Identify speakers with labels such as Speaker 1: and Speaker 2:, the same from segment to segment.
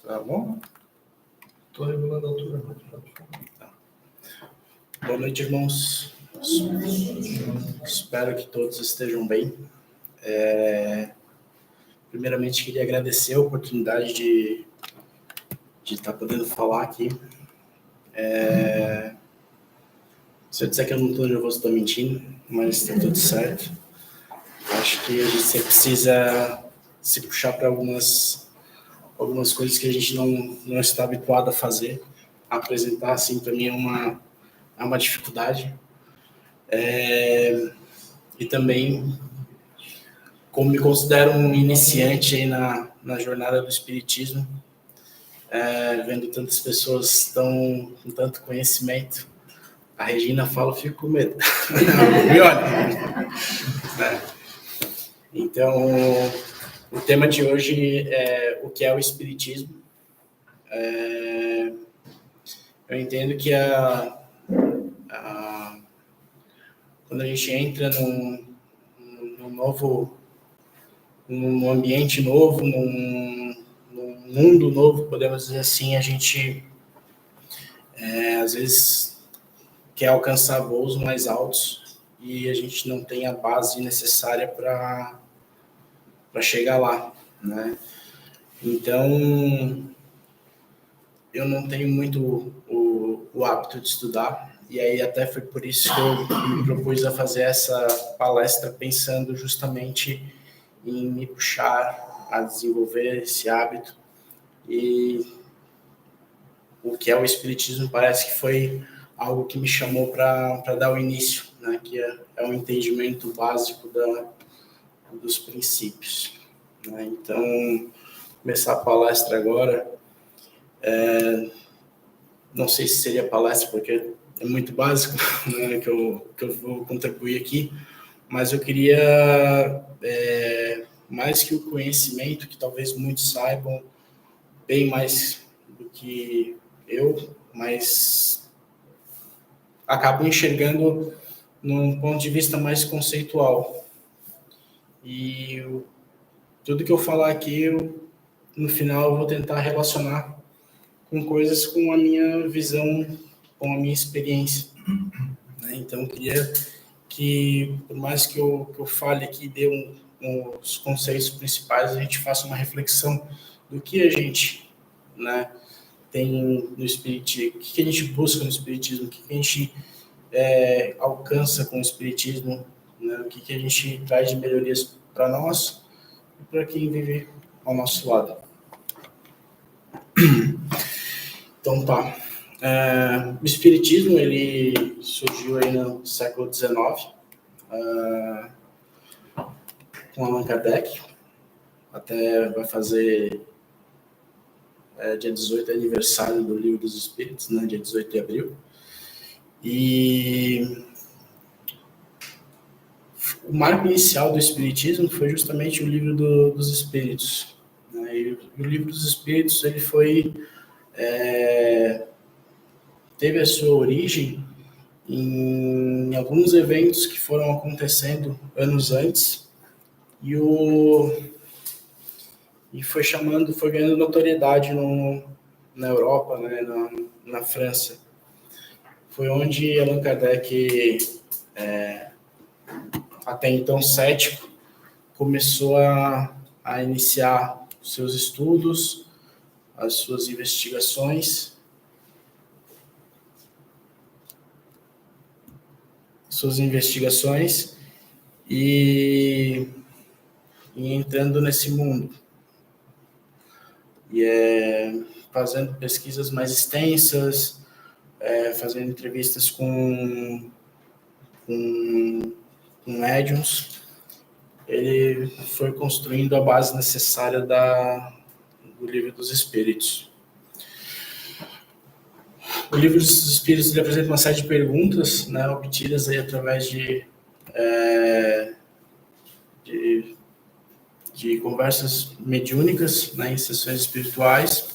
Speaker 1: Tá bom? Estou regulando a altura. Tá. Boa noite, irmãos. Espero que todos estejam bem. Primeiramente, queria agradecer a oportunidade de estar podendo falar aqui. Se eu disser que eu não estou nervoso, estou mentindo, mas está tudo certo. Acho que a gente sempre precisa se puxar para algumas coisas que a gente não está habituado a fazer. Apresentar, assim, para mim é uma dificuldade. E também, como me considero um iniciante aí na jornada do Espiritismo, vendo tantas pessoas com tanto conhecimento, a Regina fala, eu fico com medo. Me olha. Então, o tema de hoje é o que é o Espiritismo. Eu entendo que quando a gente entra num ambiente novo, num mundo novo, podemos dizer assim, a gente às vezes quer alcançar voos mais altos e a gente não tem a base necessária para chegar lá, né? Então, eu não tenho muito o hábito de estudar, e aí até foi por isso que eu me propus a fazer essa palestra pensando justamente em me puxar a desenvolver esse hábito. E o que é o Espiritismo parece que foi algo que me chamou para dar o início, né? Que é um entendimento básico dos princípios, né? Então, começar a palestra agora, não sei se seria palestra, porque é muito básico, né, que eu vou contribuir aqui, mas eu queria, mais que o conhecimento, que talvez muitos saibam bem mais do que eu, mas acabo enxergando num ponto de vista mais conceitual. E tudo que eu falar aqui, no final eu vou tentar relacionar com coisas com a minha visão, com a minha experiência, né? Então, eu queria que, por mais que eu fale aqui, dê os conceitos principais, a gente faça uma reflexão do que a gente, né, tem no Espiritismo, o que a gente busca no Espiritismo, o que a gente alcança com o Espiritismo, né, o que a gente traz de melhorias para nós e para quem vive ao nosso lado. Então tá. O Espiritismo, ele surgiu aí no século XIX, com Allan Kardec, até vai fazer dia 18 aniversário do Livro dos Espíritos, né, dia 18 de abril. E o marco inicial do Espiritismo foi justamente o Livro dos Espíritos, né? E o Livro dos Espíritos, ele teve a sua origem em alguns eventos que foram acontecendo anos antes e foi ganhando notoriedade na Europa, né, na França. Foi onde Allan Kardec, até então cético, começou a iniciar os seus estudos, as suas investigações, e entrando nesse mundo. E fazendo pesquisas mais extensas, fazendo entrevistas com médiums, ele foi construindo a base necessária do Livro dos Espíritos. O Livro dos Espíritos ele apresenta uma série de perguntas, né, obtidas aí através de conversas mediúnicas, né, em sessões espirituais,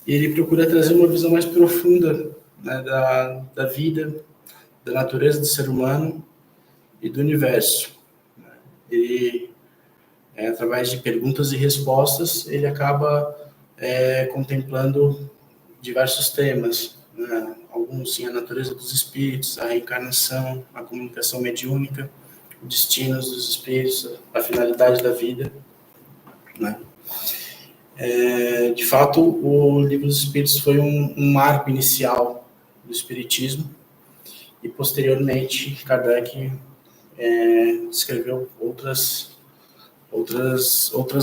Speaker 1: e ele procura trazer uma visão mais profunda, né, da vida, da natureza do ser humano e do universo. E através de perguntas e respostas, ele acaba contemplando diversos temas, né? Alguns sim, a natureza dos espíritos, a reencarnação, a comunicação mediúnica, os destinos dos espíritos, a finalidade da vida, né? De fato, o Livro dos Espíritos foi um marco inicial do espiritismo, e posteriormente Kardec escreveu outras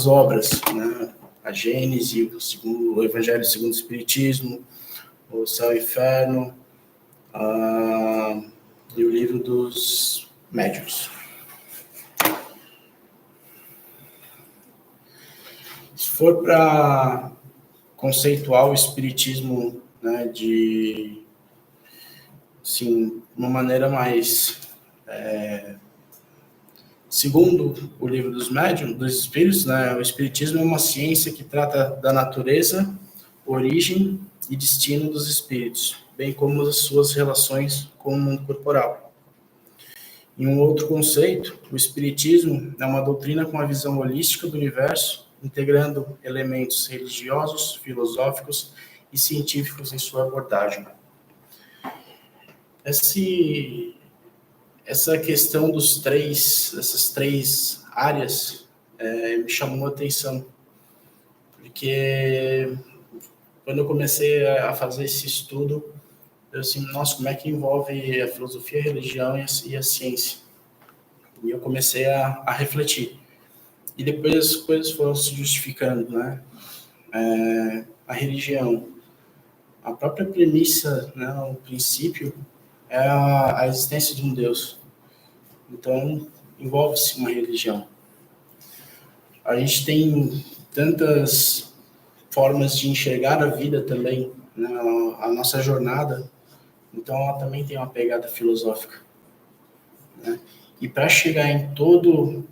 Speaker 1: obras, né? A Gênese, o Evangelho segundo o Espiritismo, o Céu e o Inferno, e o Livro dos Médiuns. Se for para conceituar o Espiritismo, né, de uma maneira mais segundo o Livro dos Médiuns, dos Espíritos, né, o Espiritismo é uma ciência que trata da natureza, origem e destino dos espíritos, bem como as suas relações com o mundo corporal. Em um outro conceito, o Espiritismo é uma doutrina com uma visão holística do universo, integrando elementos religiosos, filosóficos e científicos em sua abordagem. Essa questão dessas três áreas, me chamou a atenção, porque quando eu comecei a fazer esse estudo, eu assim, nossa, como é que envolve a filosofia, a religião e a ciência? E eu comecei a refletir. E depois as coisas foram se justificando, né? A religião, a própria premissa, né, o princípio, é a existência de um Deus. Então, envolve-se uma religião. A gente tem tantas formas de enxergar a vida também, né? A nossa jornada, então ela também tem uma pegada filosófica, né? E para chegar em todo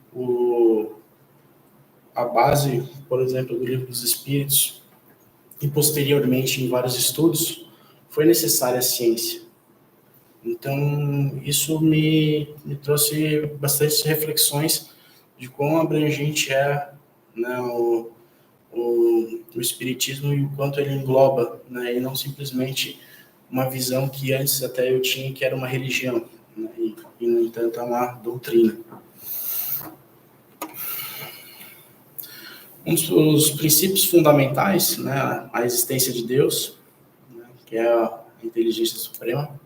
Speaker 1: a base, por exemplo, do Livro dos Espíritos, e posteriormente em vários estudos, foi necessária a ciência. Então, isso me trouxe bastante reflexões de quão abrangente é, né, o Espiritismo e o quanto ele engloba, né, e não simplesmente uma visão que antes até eu tinha, que era uma religião, né, e no entanto é uma doutrina. Um dos princípios fundamentais, né, a existência de Deus, né, que é a inteligência suprema,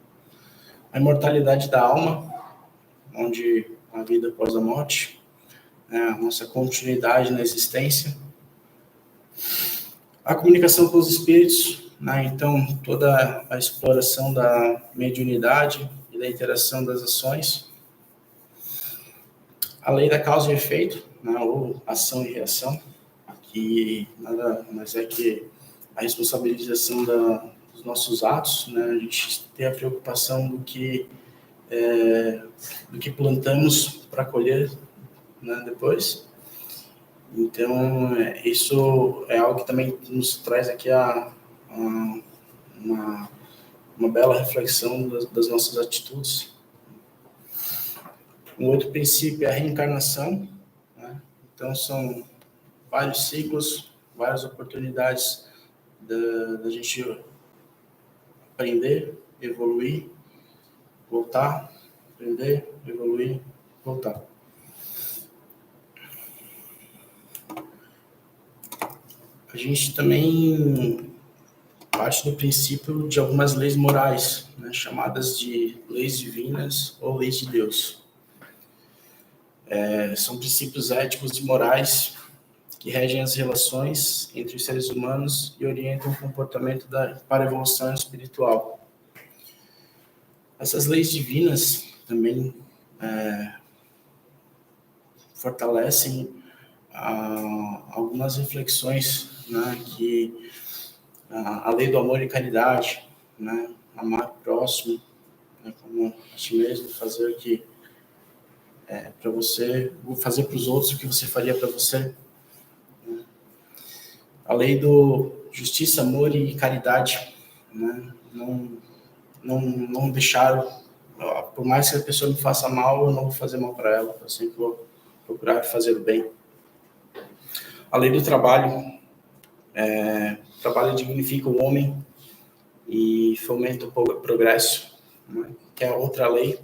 Speaker 1: a imortalidade da alma, onde a vida após a morte, né, a nossa continuidade na existência, a comunicação com os espíritos, né, então toda a exploração da mediunidade e da interação das ações, a lei da causa e efeito, né, ou ação e reação, que nada mais é que a responsabilização dos nossos atos, né, a gente tem a preocupação do que plantamos para colher, né, depois. Então, isso é algo que também nos traz aqui uma bela reflexão das nossas atitudes. Um outro princípio é a reencarnação, né? Então, são vários ciclos, várias oportunidades da gente aprender, evoluir, voltar, aprender, evoluir, voltar. A gente também parte do princípio de algumas leis morais, né, chamadas de leis divinas ou leis de Deus. São princípios éticos e morais que regem as relações entre os seres humanos e orientam o comportamento para a evolução espiritual. Essas leis divinas também fortalecem algumas reflexões, né, que a lei do amor e caridade, né, amar o próximo, né, como a ti mesmo, fazer o que para você, fazer para os outros o que você faria para você. Né? A lei do justiça, amor e caridade, né, não deixar, por mais que a pessoa me faça mal, eu não vou fazer mal para ela, eu sempre vou procurar fazer o bem. A lei do trabalho, O trabalho dignifica o homem e fomenta o progresso, né? Que é outra lei,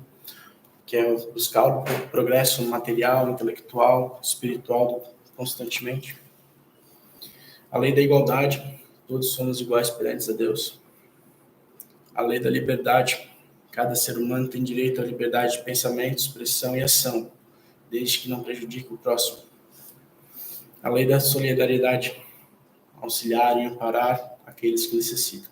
Speaker 1: que é buscar o progresso material, intelectual, espiritual constantemente. A lei da igualdade, todos somos iguais perante a Deus. A lei da liberdade, cada ser humano tem direito à liberdade de pensamento, expressão e ação, desde que não prejudique o próximo. A lei da solidariedade, auxiliar e amparar aqueles que necessitam.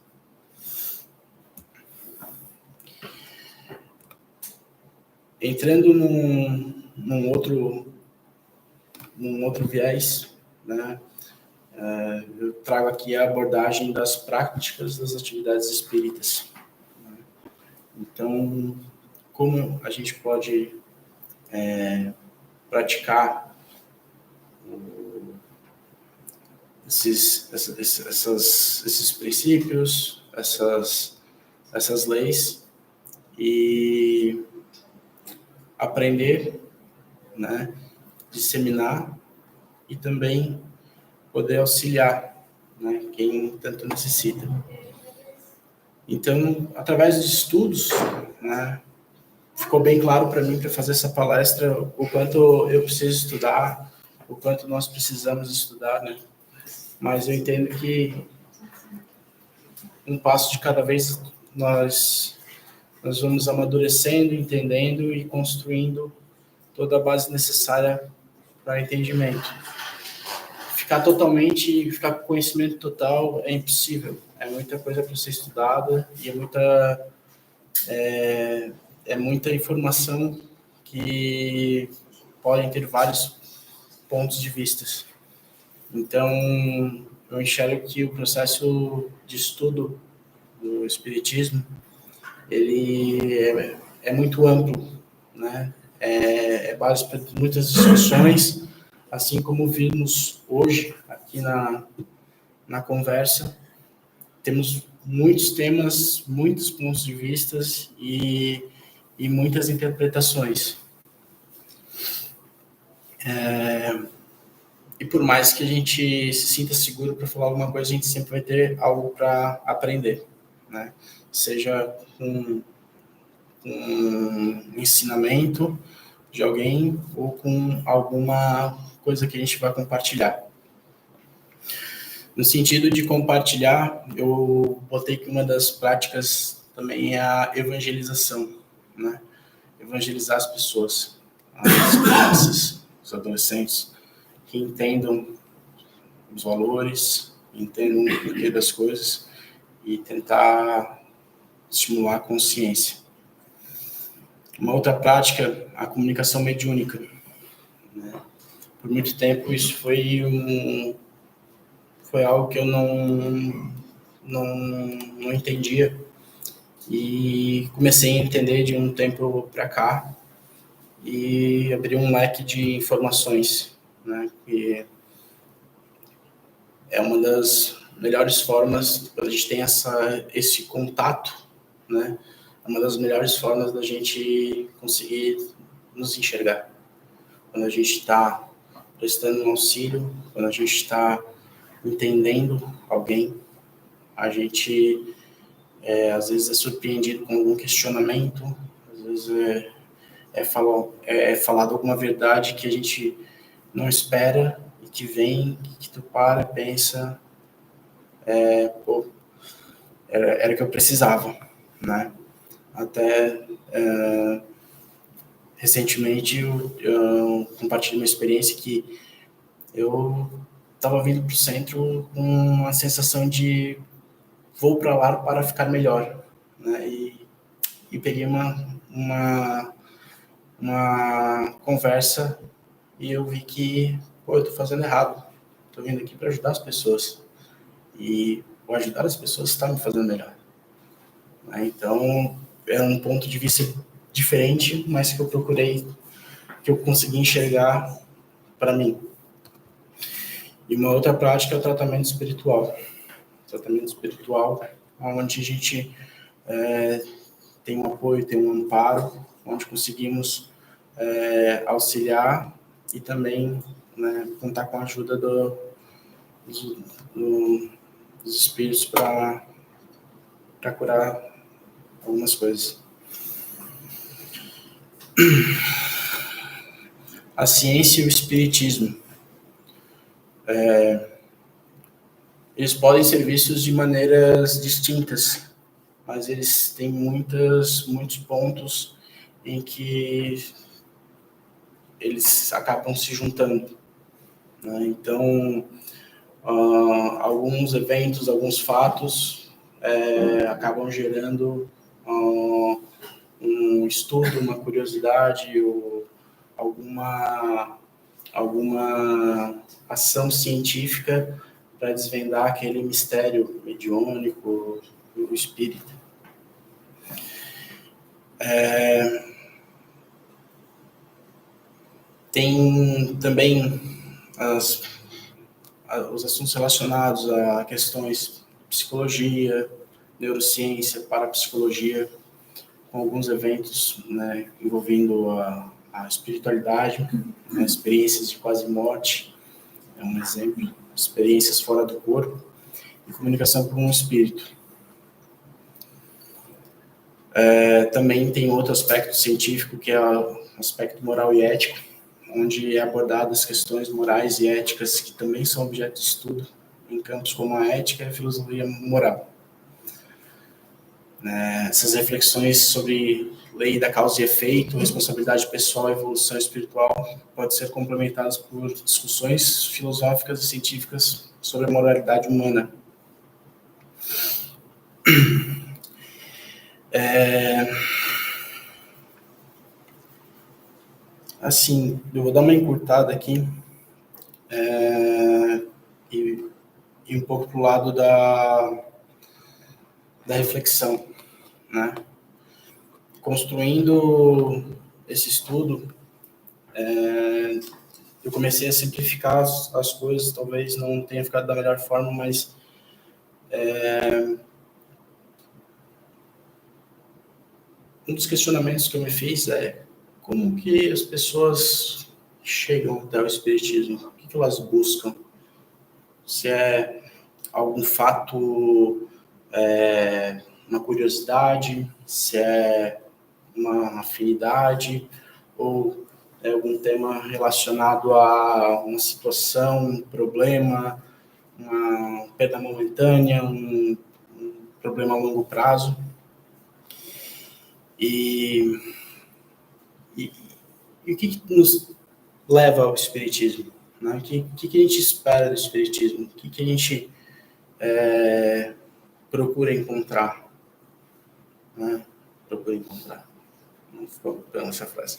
Speaker 1: Entrando num outro viés, né, eu trago aqui a abordagem das práticas das atividades espíritas. Então, como a gente pode praticar esses princípios, essas leis e aprender, né, disseminar e também poder auxiliar, né, quem tanto necessita. Então, através de estudos, né, ficou bem claro para mim, para fazer essa palestra, o quanto eu preciso estudar, o quanto nós precisamos estudar, né? Mas eu entendo que um passo de cada vez nós vamos amadurecendo, entendendo e construindo toda a base necessária para entendimento. Ficar com conhecimento total é impossível. É muita coisa para ser estudada e é muita informação que podem ter vários pontos de vista. Então, eu enxergo que o processo de estudo do Espiritismo, ele é muito amplo, né? É base para muitas discussões, assim como vimos hoje aqui na conversa. Temos muitos temas, muitos pontos de vista e muitas interpretações. E por mais que a gente se sinta seguro para falar alguma coisa, a gente sempre vai ter algo para aprender, né? Seja com um ensinamento de alguém ou com alguma coisa que a gente vai compartilhar. No sentido de compartilhar, eu botei que uma das práticas também é a evangelização, né? Evangelizar as pessoas, as crianças, os adolescentes, que entendam os valores, entendam o porquê das coisas e tentar estimular a consciência. Uma outra prática, a comunicação mediúnica, né? Por muito tempo isso foi algo que eu não entendia e comecei a entender de um tempo para cá e abri um leque de informações, né? Que é uma das melhores formas, quando a gente tem esse contato, né? É uma das melhores formas da gente conseguir nos enxergar. Quando a gente está prestando um auxílio, quando a gente está entendendo alguém, a gente às vezes é surpreendido com algum questionamento, às vezes é falado alguma verdade que a gente não espera e que vem, que tu para, pensa, era o que eu precisava, né? Até recentemente eu compartilhei uma experiência que eu estava vindo para o centro com uma sensação de vou para lá para ficar melhor, né? E peguei uma conversa e eu vi que, eu tô fazendo errado. Tô vindo aqui para ajudar as pessoas. E o ajudar as pessoas está me fazendo melhor. Né? Então, é um ponto de vista diferente, mas que eu consegui enxergar para mim. E uma outra prática é o tratamento espiritual. Tratamento espiritual, onde a gente tem um apoio, tem um amparo, onde conseguimos auxiliar e também, né, contar com a ajuda dos espíritos para curar algumas coisas. A ciência e o espiritismo. Eles podem ser vistos de maneiras distintas, mas eles têm muitos pontos em que eles acabam se juntando, né? Então, alguns eventos, alguns fatos acabam gerando um estudo, uma curiosidade ou alguma ação científica para desvendar aquele mistério mediúnico do espírito. Tem também os assuntos relacionados a questões de psicologia, neurociência, parapsicologia, com alguns eventos, né, envolvendo a espiritualidade, né, experiências de quase morte, é um exemplo, experiências fora do corpo e comunicação com o espírito. Também tem outro aspecto científico, que é o aspecto moral e ético, onde é abordadas questões morais e éticas que também são objeto de estudo em campos como a ética e a filosofia moral. Essas reflexões sobre lei da causa e efeito, responsabilidade pessoal e evolução espiritual podem ser complementadas por discussões filosóficas e científicas sobre a moralidade humana. Assim, eu vou dar uma encurtada aqui e um pouco para o lado da reflexão, né? Construindo esse estudo, eu comecei a simplificar as coisas, talvez não tenha ficado da melhor forma, mas um dos questionamentos que eu me fiz é como que as pessoas chegam até o espiritismo, o que elas buscam? Se é algum fato, uma curiosidade, se é uma afinidade, ou é algum tema relacionado a uma situação, um problema, uma perda momentânea, um problema a longo prazo. E o que nos leva ao espiritismo? Né? O que a gente espera do espiritismo? O que a gente procura encontrar? Né? Procura encontrar. Não ficou bem essa frase.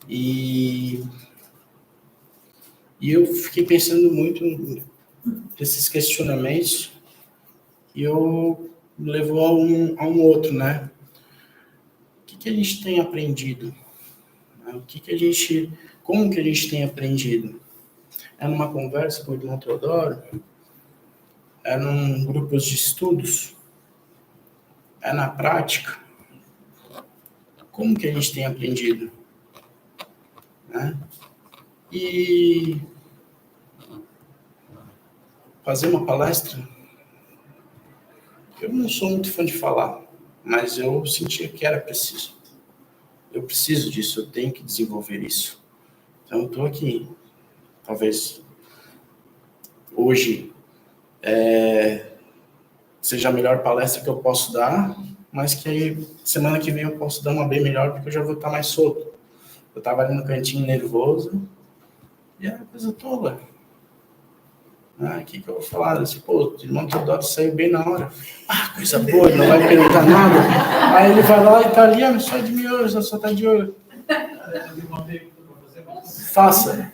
Speaker 1: E eu fiquei pensando muito nesses questionamentos e eu me levou a um outro, né? O que a gente tem aprendido? Como que a gente tem aprendido? É numa conversa com o irmão Teodoro? É num grupos de estudos? É na prática? Como que a gente tem aprendido? Né? E fazer uma palestra, eu não sou muito fã de falar, mas eu sentia que era preciso. Eu preciso disso, eu tenho que desenvolver isso. Então, eu estou aqui. Talvez hoje seja a melhor palestra que eu posso dar, mas que aí, semana que vem eu posso dar uma bem melhor, porque eu já vou estar mais solto. Eu estava ali no cantinho nervoso, e era coisa tola. O que eu vou falar? Disse, pô, o irmão Teodoro saiu bem na hora. Ah, coisa boa, ele não vai perguntar nada. Aí ele vai lá e tá ali, só de olho, só tá de olho. Faça.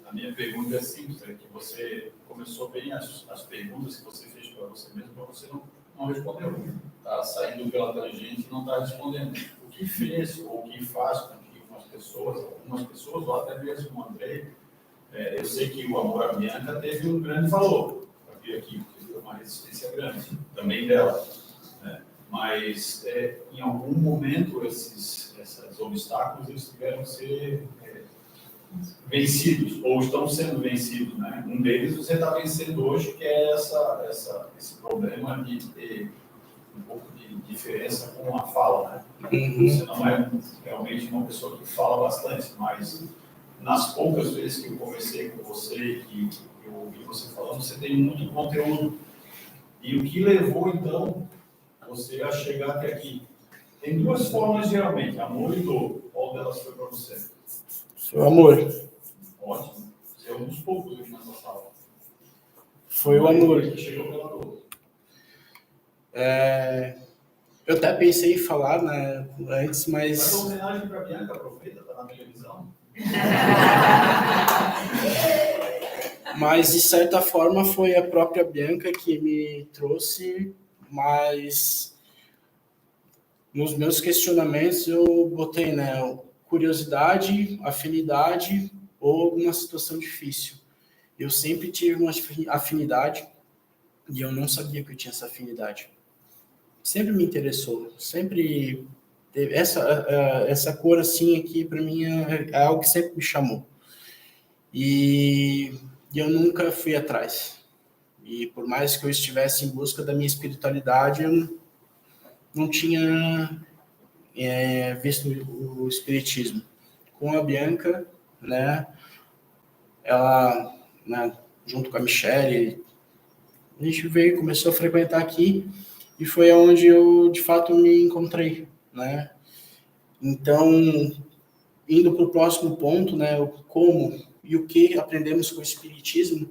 Speaker 2: A minha pergunta é simples, é que você começou bem as perguntas que você fez para você mesmo, mas você não respondeu. Está saindo pela tangente e não está respondendo. O que fez ou o que faz com que algumas pessoas, ou até mesmo o André, eu sei que o Amor à Bianca teve um grande valor para vir aqui, porque foi uma resistência grande, também dela. Né? Mas, em algum momento, esses obstáculos eles tiveram que ser vencidos, ou estão sendo vencidos, né? Um deles você está vencendo hoje, que é esse problema de ter um pouco de diferença com a fala, né? Você não é realmente uma pessoa que fala bastante, mas nas poucas vezes que eu conversei com você, que eu ouvi você falando, você tem muito conteúdo. E o que levou, então, você a chegar até aqui? Tem duas formas, geralmente, amor e dor. Qual delas foi para você?
Speaker 1: Foi o amor.
Speaker 2: Ótimo. Você é um dos poucos aqui nessa sala.
Speaker 1: Foi o amor.
Speaker 2: Que chegou pela dor.
Speaker 1: Eu até pensei em falar, né, antes, mas...
Speaker 2: Faz uma homenagem para a Bianca, aproveita, está na televisão.
Speaker 1: Mas, de certa forma, foi a própria Bianca que me trouxe, mas nos meus questionamentos eu botei, né, curiosidade, afinidade ou alguma situação difícil. Eu sempre tive uma afinidade e eu não sabia que eu tinha essa afinidade. Sempre me interessou, sempre teve essa cor assim aqui, para mim, é algo que sempre me chamou. E eu nunca fui atrás. E por mais que eu estivesse em busca da minha espiritualidade, eu não tinha visto o espiritismo. Com a Bianca, né, ela, né, junto com a Michelle, a gente veio, começou a frequentar aqui e foi onde eu, de fato, me encontrei, né? Então, indo para o próximo ponto, né, o como e o que aprendemos com o espiritismo,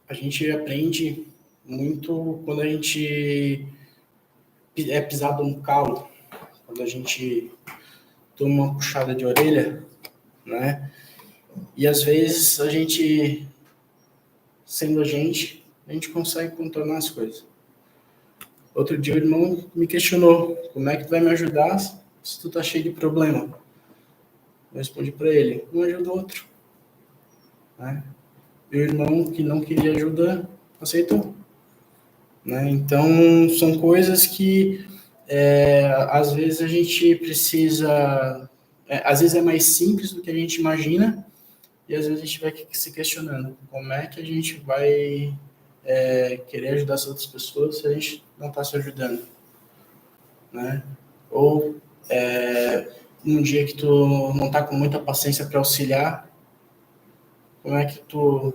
Speaker 1: a gente aprende muito quando a gente é pisado no calo, quando a gente toma uma puxada de orelha, né? E às vezes a gente, sendo a gente consegue contornar as coisas. Outro dia o irmão me questionou, como é que tu vai me ajudar se tu tá cheio de problema? Eu respondi para ele, um ajuda o outro, né? E o irmão que não queria ajuda, aceitou, né? Então, são coisas que às vezes a gente precisa... às vezes é mais simples do que a gente imagina e às vezes a gente vai se questionando como é que a gente vai querer ajudar as outras pessoas se a gente não está se ajudando, né? Ou um dia que tu não está com muita paciência para auxiliar, como é que tu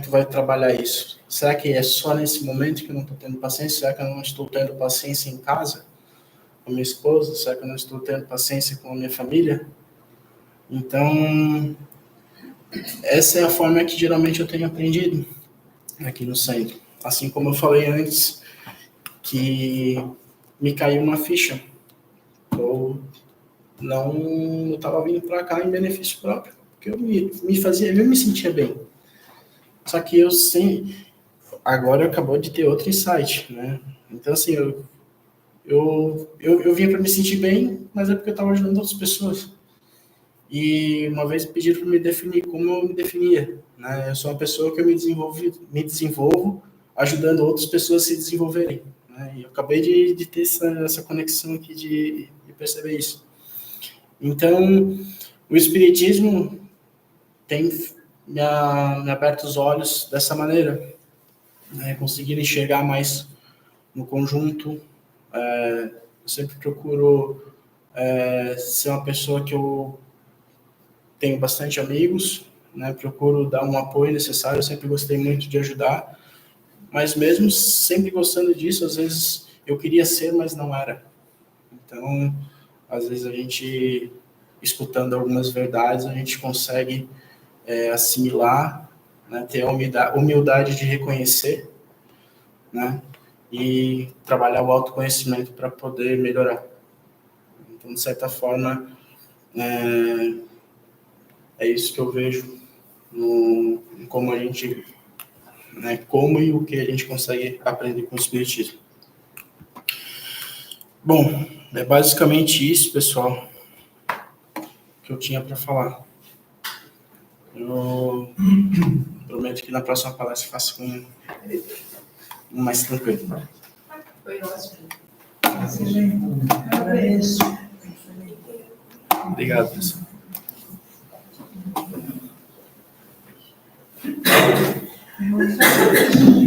Speaker 1: vai trabalhar isso? Será que é só nesse momento que eu não estou tendo paciência? Será que eu não estou tendo paciência em casa com a minha esposa? Será que eu não estou tendo paciência com a minha família? Então, essa é a forma que geralmente eu tenho aprendido aqui no centro. Assim como eu falei antes, que me caiu uma ficha. Eu estava vindo para cá em benefício próprio, porque eu me sentia bem. Só que agora acabou de ter outro insight, né? Então, assim, eu vinha para me sentir bem, mas é porque eu estava ajudando outras pessoas. E uma vez pediram para me definir como eu me definia, né? Eu sou uma pessoa que eu me desenvolvo ajudando outras pessoas a se desenvolverem, né? E eu acabei de ter essa conexão aqui de perceber isso. Então, o espiritismo tem me aberto os olhos dessa maneira, né? Conseguir enxergar mais no conjunto. Eu sempre procuro ser uma pessoa que eu tenho bastante amigos, né? Procuro dar um apoio necessário, eu sempre gostei muito de ajudar, mas mesmo sempre gostando disso, às vezes eu queria ser, mas não era. Então, às vezes a gente, escutando algumas verdades, a gente consegue assimilar, né? Ter a humildade de reconhecer, né? E trabalhar o autoconhecimento para poder melhorar. Então, de certa forma, é isso que eu vejo em como a gente, né, como e o que a gente consegue aprender com o espiritismo. Bom, é basicamente isso, pessoal, que eu tinha para falar. Eu prometo que na próxima palestra eu faço com mais tranquilo.
Speaker 3: Foi ótimo. Agradeço.
Speaker 1: Obrigado, pessoal.
Speaker 3: Nossa.